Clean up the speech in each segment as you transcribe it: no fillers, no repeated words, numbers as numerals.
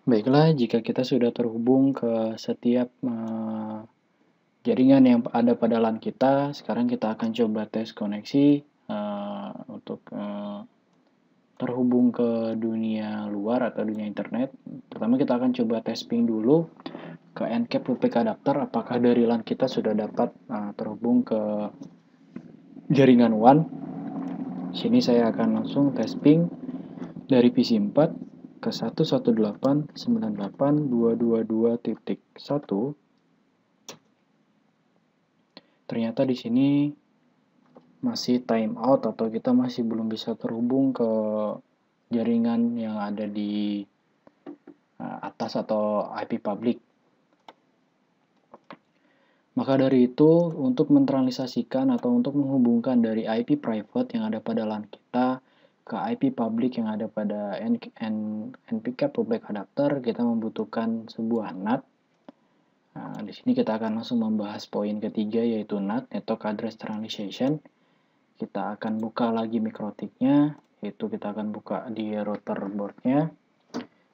Baiklah, jika kita sudah terhubung ke setiap jaringan yang ada pada LAN kita, sekarang kita akan coba tes koneksi untuk terhubung ke dunia luar atau dunia internet. Pertama kita akan coba tes ping dulu ke Encap UPK adapter, apakah dari LAN kita sudah dapat terhubung ke jaringan WAN. Sini saya akan langsung tes ping dari PC4 ke 118.98.222.1. Ternyata di sini masih time out atau kita masih belum bisa terhubung ke jaringan yang ada di atas atau IP public. Maka dari itu, untuk mentransalisasikan atau untuk menghubungkan dari IP private yang ada pada LAN kita ke IP public yang ada pada NPCAP public adapter, kita membutuhkan sebuah NAT. Nah, di sini kita akan langsung membahas poin ketiga, yaitu NAT, Network Address Translation. Kita akan buka lagi mikrotiknya, yaitu kita akan buka di router boardnya,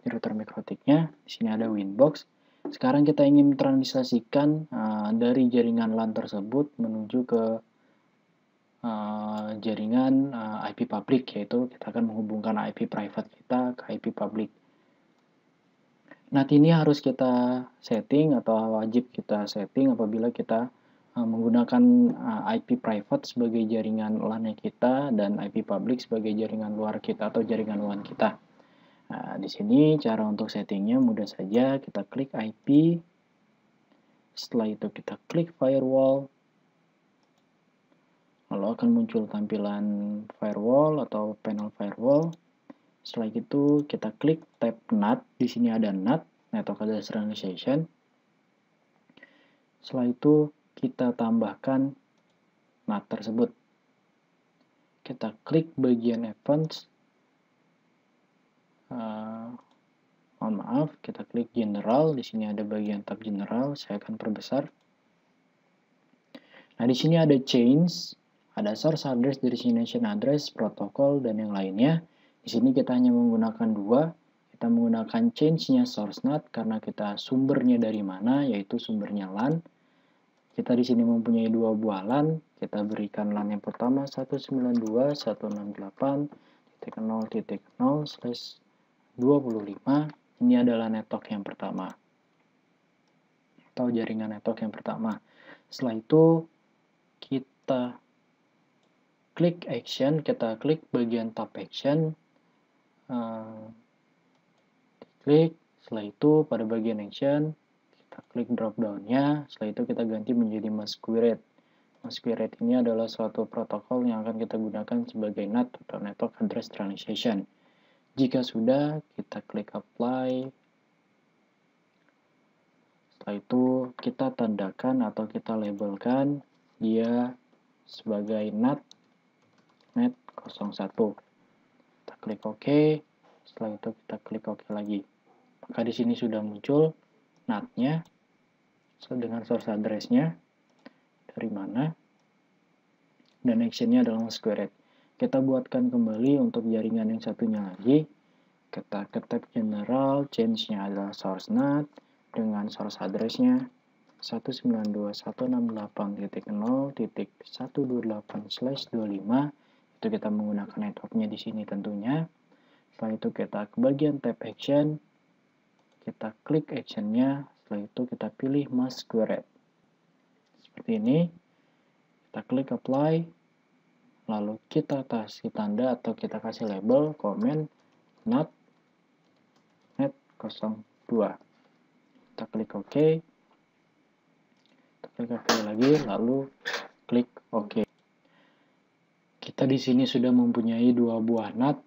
di router mikrotiknya. Di sini ada Winbox. Sekarang kita ingin translasikan dari jaringan LAN tersebut menuju ke jaringan IP public, yaitu kita akan menghubungkan IP private kita ke IP public. NAT ini harus kita setting atau wajib kita setting apabila kita menggunakan IP private sebagai jaringan LAN kita dan IP public sebagai jaringan luar kita atau jaringan WAN kita. Nah, di sini cara untuk settingnya mudah saja, kita klik IP, setelah itu kita klik firewall, lalu akan muncul tampilan firewall atau panel firewall. Setelah itu kita klik tab NAT, di sini ada NAT, Network Address Translation. Setelah itu kita tambahkan NAT tersebut. Kita klik bagian Advanced. Mohon maaf, kita klik General. Di sini ada bagian tab General. Saya akan perbesar. Nah, di sini ada Change, ada Source Address, Destination Address, Protokol, dan yang lainnya. Di sini kita hanya menggunakan dua. Kita menggunakan change-nya source NAT karena kita sumbernya dari mana, yaitu sumbernya LAN. Kita di sini mempunyai dua buah LAN. Kita berikan LAN yang pertama 192.168.0.0/25. Ini adalah network yang pertama atau jaringan network yang pertama. Setelah itu kita klik action, kita klik bagian tab action, klik. Setelah itu pada bagian action kita klik drop down-nya. Setelah itu kita ganti menjadi masquerade. Masquerade ini adalah suatu protokol yang akan kita gunakan sebagai NAT atau Network Address Translation. Jika sudah, kita klik apply. Setelah itu kita tandakan atau kita labelkan dia sebagai NAT net 01. Kita klik OK. Setelah itu kita klik OK lagi. Maka di sini sudah muncul NAT-nya dengan source address-nya dari mana, dan action-nya adalah masquerade. Kita buatkan kembali untuk jaringan yang satunya lagi. Kita ke tab general, change-nya adalah source NAT dengan source address-nya 192.168.0.128/25. Itu kita menggunakan network-nya di sini tentunya. Setelah itu kita ke bagian tab action, kita klik action-nya, setelah itu kita pilih masquerade. Seperti ini, kita klik apply, lalu kita kasih tanda atau kita kasih label comment NAT net 02. Kita klik OK. Kita klik OK lagi, lalu klik OK. Kita di sini sudah mempunyai dua buah NAT,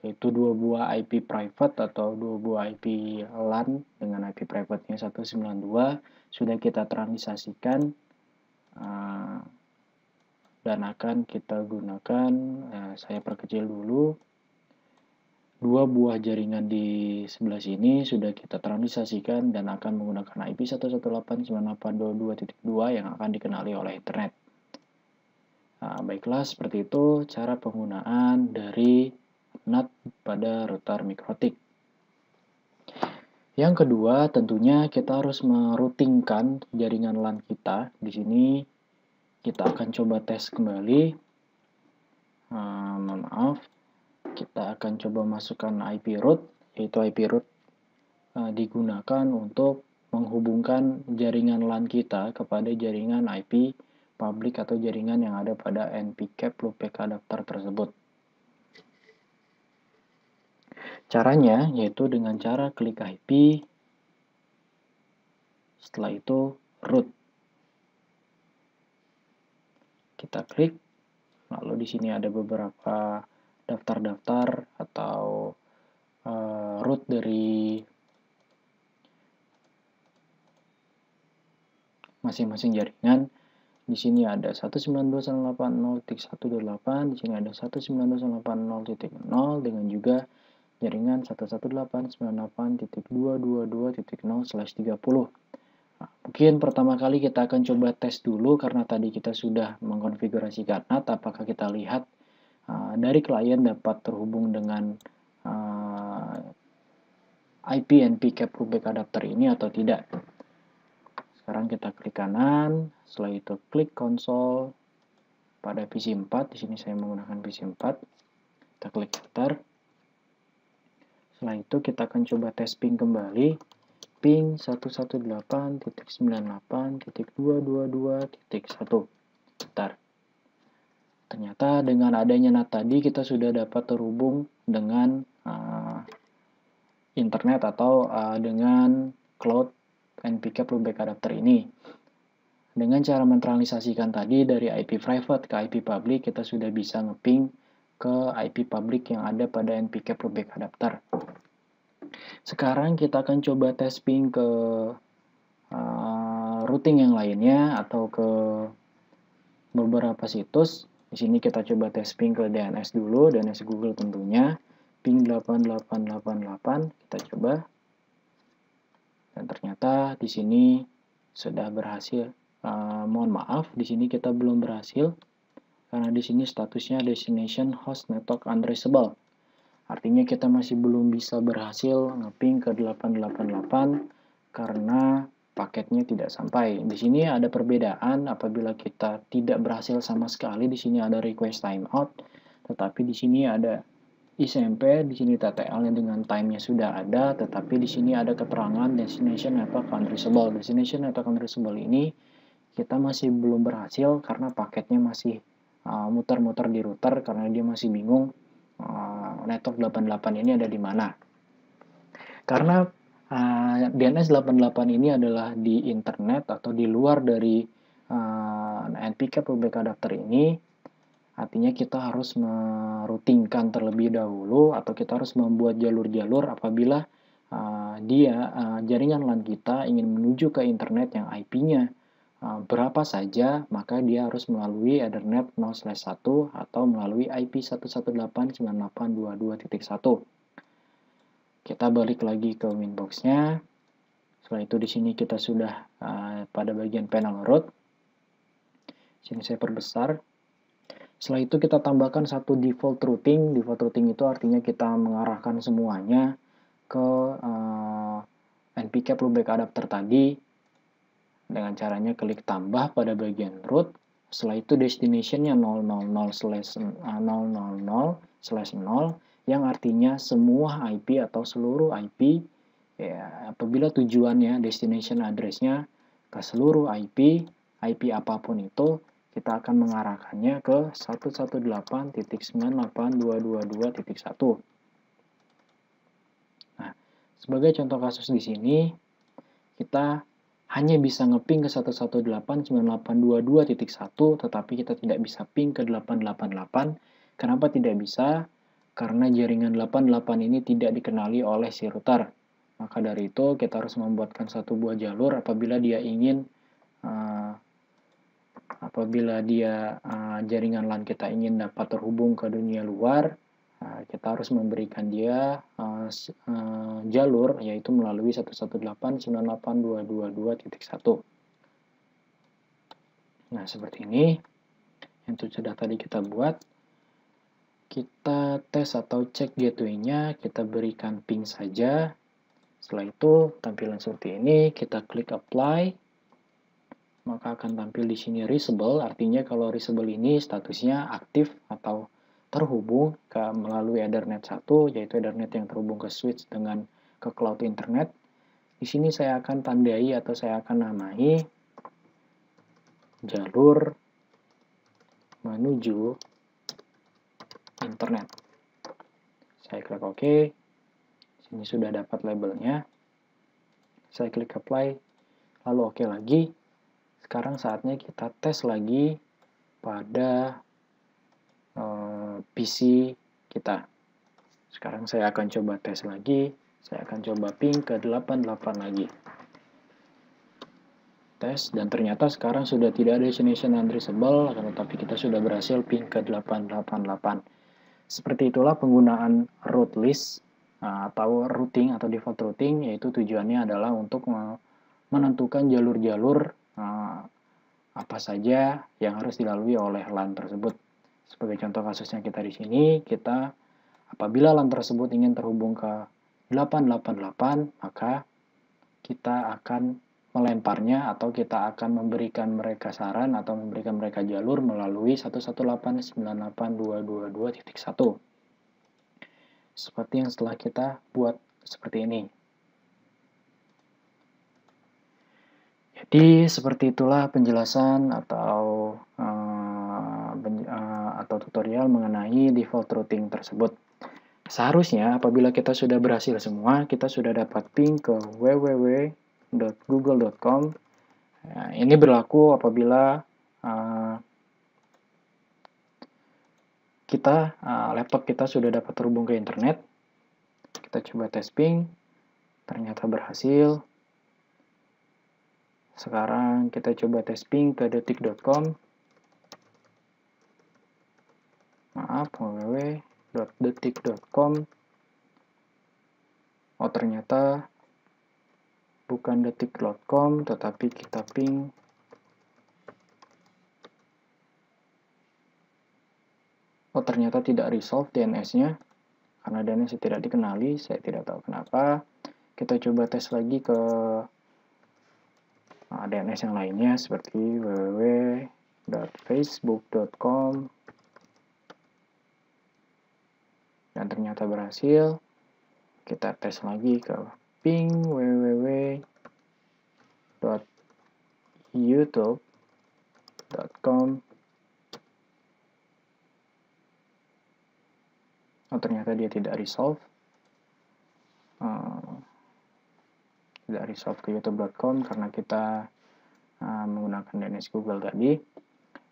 yaitu dua buah IP private atau dua buah IP LAN dengan IP private-nya 192 sudah kita translasikan dan akan kita gunakan, saya perkecil dulu, dua buah jaringan di sebelah sini sudah kita translasikan dan akan menggunakan IP 118.98.22.2 yang akan dikenali oleh internet. Baiklah, seperti itu cara penggunaan dari NAT pada router mikrotik. Yang kedua, tentunya kita harus meroutingkan jaringan LAN kita. Di sini kita akan coba tes kembali. Mohon maaf, kita akan coba masukkan IP root, yaitu IP root digunakan untuk menghubungkan jaringan LAN kita kepada jaringan IP public atau jaringan yang ada pada NPCAP loopback adapter tersebut. Caranya yaitu dengan cara klik IP, setelah itu root. Kita klik, lalu di sini ada beberapa daftar-daftar atau root dari masing-masing jaringan. Di sini ada 192.168.128, di sini ada 192.180.0 dengan juga jaringan 118.98.222.0/30. Mungkin pertama kali kita akan coba tes dulu karena tadi kita sudah mengkonfigurasikan NAT, apakah kita lihat dari klien dapat terhubung dengan IP NPCAP loopback adapter ini atau tidak. Sekarang kita klik kanan, setelah itu klik konsol pada PC 4, di sini saya menggunakan PC 4. Kita klik enter. Setelah itu kita akan coba tes ping kembali. Ping 118.98.222.1. Bentar. Ternyata dengan adanya NAT tadi kita sudah dapat terhubung dengan internet atau dengan cloud NPCAP loopback adapter ini. Dengan cara mentransalisasikan tadi dari IP private ke IP public, kita sudah bisa ngeping ke IP public yang ada pada NPCAP loopback adapter. Sekarang kita akan coba tes ping ke routing yang lainnya atau ke beberapa situs. Di sini kita coba tes ping ke DNS dulu, DNS Google tentunya. Ping 8888, kita coba. Dan ternyata di sini sudah berhasil. Mohon maaf, di sini kita belum berhasil karena di sini statusnya destination host network untraceable. Artinya kita masih belum bisa berhasil ngeping ke 888 karena paketnya tidak sampai. Di sini ada perbedaan apabila kita tidak berhasil sama sekali, di sini ada request timeout, tetapi di sini ada ISMP, di sini TTL-nya dengan time-nya sudah ada, tetapi di sini ada keterangan destination network untraceable. Destination network untraceable ini kita masih belum berhasil karena paketnya masih muter-muter di router karena dia masih bingung network 88 ini ada di mana. Karena DNS 88 ini adalah di internet atau di luar dari NPCAP loopback adapter ini, artinya kita harus meroutingkan terlebih dahulu atau kita harus membuat jalur-jalur apabila jaringan LAN kita ingin menuju ke internet yang IP-nya berapa saja, maka dia harus melalui Ethernet 0/1 atau melalui IP 118.98.22.1. Kita balik lagi ke winbox-nya. Setelah itu di sini kita sudah pada bagian panel root. Sini saya perbesar. Setelah itu kita tambahkan satu default routing. Default routing itu artinya kita mengarahkan semuanya ke NPCAP loopback adapter tadi. Dengan caranya klik tambah pada bagian root. Setelah itu destination-nya 000/000/0 yang artinya semua IP atau seluruh IP ya, apabila tujuannya destination address-nya ke seluruh IP apapun itu, kita akan mengarahkannya ke 118.98.222.1. Nah, sebagai contoh kasus di sini kita hanya bisa ngeping ke 118.98.22.1, tetapi kita tidak bisa ping ke 888. Kenapa tidak bisa? Karena jaringan 88 ini tidak dikenali oleh si router. Maka dari itu kita harus membuatkan satu buah jalur apabila dia ingin jaringan LAN kita ingin dapat terhubung ke dunia luar, kita harus memberikan dia jalur yaitu melalui 118.98.222.1. Nah, seperti ini yang sudah tadi kita buat. Kita tes atau cek gateway-nya, kita berikan ping saja. Setelah itu, tampilan seperti ini, kita klik apply, maka akan tampil di sini reachable, artinya kalau reachable ini statusnya aktif atau terhubung melalui Ethernet 1, yaitu Ethernet yang terhubung ke switch dengan ke cloud internet. Di sini saya akan tandai atau saya akan namai jalur menuju internet. Saya klik OK. Sini sudah dapat labelnya. Saya klik apply, lalu OK lagi. Sekarang saatnya kita tes lagi pada PC kita. Sekarang saya akan coba tes lagi. Saya akan coba ping ke 88 lagi. Tes, dan ternyata sekarang sudah tidak ada destination untraceable, akan tetapi kita sudah berhasil ping ke 888. Seperti itulah penggunaan route list atau routing atau default routing, yaitu tujuannya adalah untuk menentukan jalur-jalur apa saja yang harus dilalui oleh LAN tersebut. Sebagai contoh kasusnya kita di sini, kita apabila LAN tersebut ingin terhubung ke 888, maka kita akan melemparnya atau kita akan memberikan mereka saran atau memberikan mereka jalur melalui 118.98.222.1. Seperti yang setelah kita buat seperti ini. Jadi seperti itulah penjelasan atau tutorial mengenai default routing tersebut. Seharusnya apabila kita sudah berhasil semua, kita sudah dapat ping ke www.google.com. Nah, ini berlaku apabila laptop kita sudah dapat terhubung ke internet. Kita coba tes ping, ternyata berhasil. Sekarang kita coba tes ping ke detik.com. Maaf, www.detik.com. Oh, ternyata bukan detik.com, tetapi kita ping oh, ternyata tidak resolve DNS-nya. Karena DNS tidak dikenali, saya tidak tahu kenapa. Kita coba tes lagi ke DNS yang lainnya, seperti www.facebook.com. Dan ternyata berhasil. Kita tes lagi ke ping www.youtube.com. Oh, ternyata dia tidak resolve. Tidak resolve ke youtube.com karena kita menggunakan DNS Google tadi.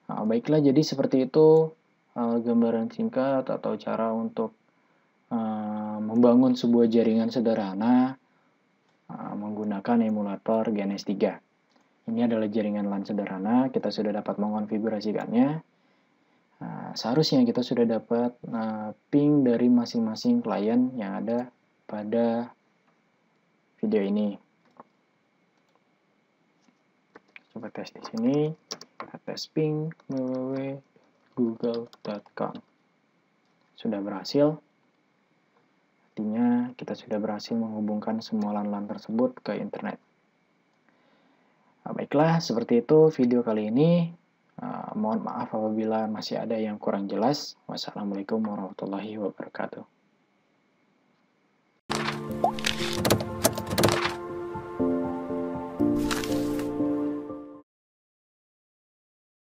Baiklah, jadi seperti itu gambaran singkat atau cara untuk membangun sebuah jaringan sederhana menggunakan emulator GNS3. Ini adalah jaringan LAN sederhana, kita sudah dapat mengonfigurasikannya. Seharusnya kita sudah dapat ping dari masing-masing klien yang ada pada video ini. Coba tes di sini, kita tes ping www.google.com. Sudah berhasil. Artinya kita sudah berhasil menghubungkan semua LAN-LAN tersebut ke internet. Baiklah, seperti itu video kali ini. Mohon maaf apabila masih ada yang kurang jelas. Wassalamualaikum warahmatullahi wabarakatuh.